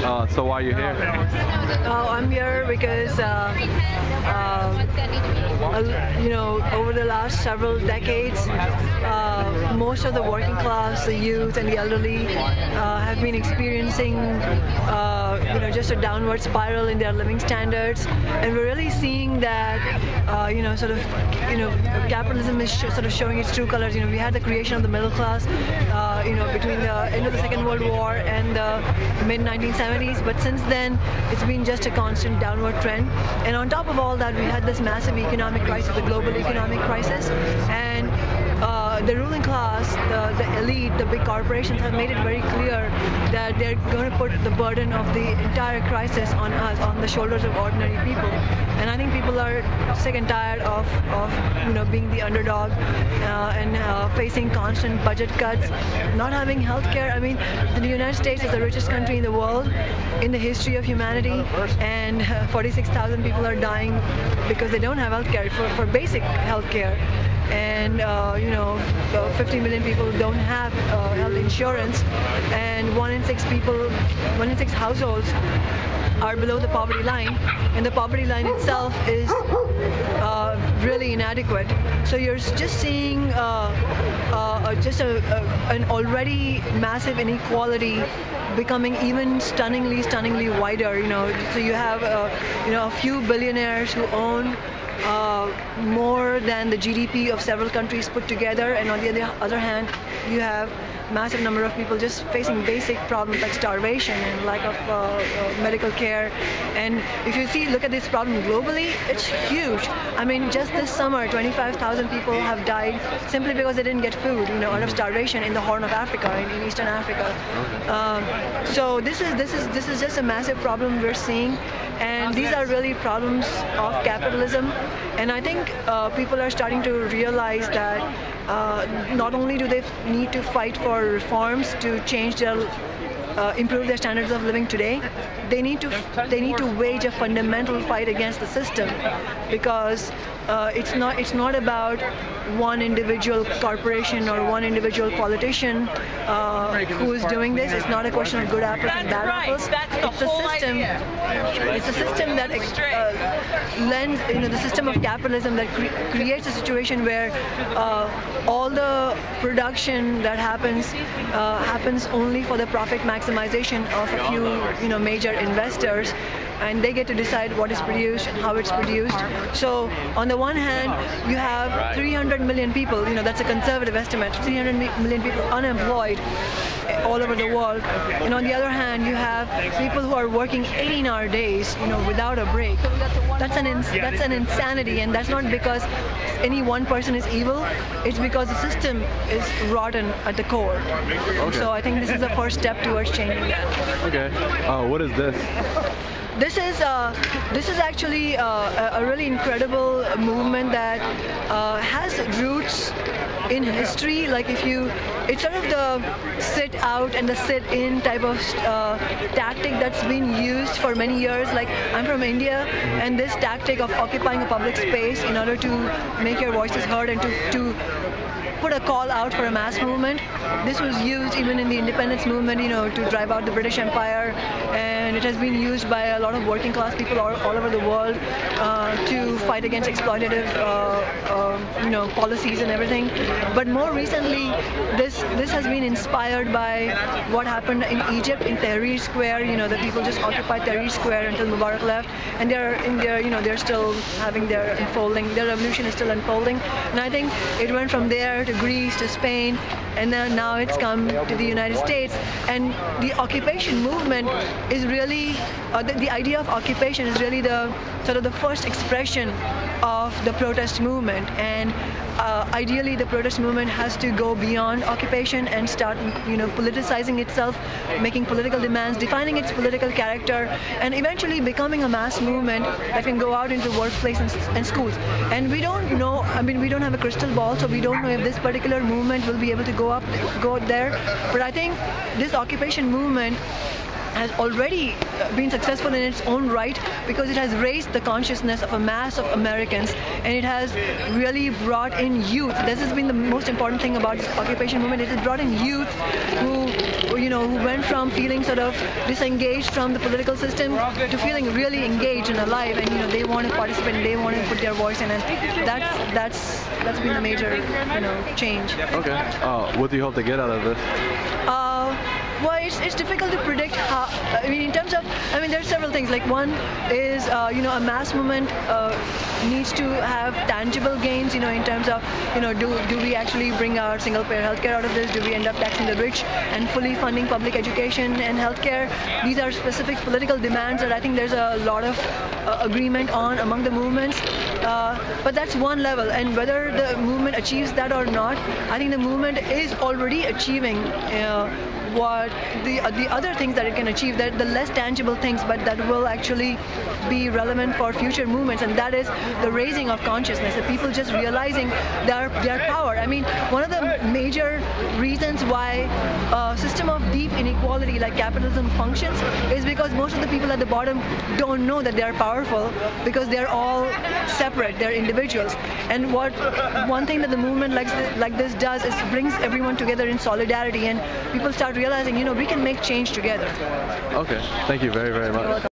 So why are you here? I'm here because, over the last several decades, most of the working class, the youth, and the elderly have been experiencing, just a downward spiral in their living standards, and we're really seeing that, capitalism is sort of showing its true colors. We had the creation of the middle class, between the end of the Second World War and the mid 1970s, but since then it's been just a constant downward trend. And on top of all that, we had this massive economic crisis, the global economic crisis, and the ruling class, the elite, the big corporations have made it very clear that they're going to put the burden of the entire crisis on us, on the shoulders of ordinary people. And I think people are sick and tired of being the underdog and facing constant budget cuts, not having health care. I mean, the United States is the richest country in the world in the history of humanity, and 46,000 people are dying because they don't have health care, for basic health care. And 50 million people don't have health insurance, and one in six households are below the poverty line, and the poverty line itself is really inadequate. So you're just seeing an already massive inequality becoming even stunningly wider. So you have a few billionaires who own more than the GDP of several countries put together, and on the other hand, you have massive number of people just facing basic problems like starvation and lack of medical care. And if you look at this problem globally, it's huge. I mean, just this summer, 25,000 people have died simply because they didn't get food, out of starvation in the Horn of Africa, in Eastern Africa. So this is just a massive problem we're seeing, and these are really problems of capitalism. And I think people are starting to realize that not only do they need to fight for reforms to change their improve their standards of living today, they need to wage a fundamental fight against the system, because it's not about one individual corporation or one individual politician who is doing this. It's not a question of good apples and bad apples. It's a system that lends, the system of capitalism that creates a situation where all the production that happens only for the profit maximization of a few major investors, and they get to decide what is produced and how it's produced. So on the one hand, you have 300 million people, that's a conservative estimate, 300 million people unemployed all over the world. And on the other hand, you have people who are working 18-hour days, without a break. That's an insanity, and that's not because any one person is evil. It's because the system is rotten at the core. Okay. So I think this is the first step towards changing that. Okay. What is this? This is actually a really incredible movement that has roots in history. Like it's sort of the sit out and the sit in type of tactic that's been used for many years. Like, I'm from India, and this tactic of occupying a public space in order to make your voices heard and to put a call out for a mass movement. This was used even in the independence movement, to drive out the British Empire, and it has been used by a lot of working class people all over the world to fight against exploitative, policies and everything. But more recently, this has been inspired by what happened in Egypt in Tahrir Square. The people just occupied Tahrir Square until Mubarak left, and they're still having their revolution is still unfolding. And I think it went from there to Greece to Spain, and then now it's come to the United States. And the occupation movement is really the idea of occupation is really the sort of the first expression of the protest movement. And ideally, the protest movement has to go beyond occupation and start, politicizing itself, making political demands, defining its political character, and eventually becoming a mass movement that can go out into workplace and schools. And we don't know. I mean, we don't have a crystal ball, so we don't know if this particular movement will be able to go there. But I think this occupation movement has already been successful in its own right because it has raised the consciousness of a mass of Americans, and it has really brought in youth. This has been the most important thing about this occupation movement. It has brought in youth who went from feeling sort of disengaged from the political system to feeling really engaged and alive, and they want to participate and they want to put their voice in, and that's been the major change. Okay. What do you hope to get out of this? Well, it's difficult to predict how. In terms of, there's several things. Like one is, a mass movement needs to have tangible gains. In terms of, do we actually bring our single-payer healthcare out of this? Do we end up taxing the rich and fully funding public education and healthcare? These are specific political demands that I think there's a lot of agreement on among the movements. But that's one level, and whether the movement achieves that or not, I think the movement is already achieving what the other things that it can achieve, that the less tangible things, but that will actually be relevant for future movements, and that is the raising of consciousness, the people just realizing their power. One of the major reasons why a system of deep inequality like capitalism functions is because most of the people at the bottom don't know that they are powerful, because they're all separate, they're individuals. And one thing that the movement like this does is brings everyone together in solidarity, and people start realizing, we can make change together. Okay. Thank you very, very much.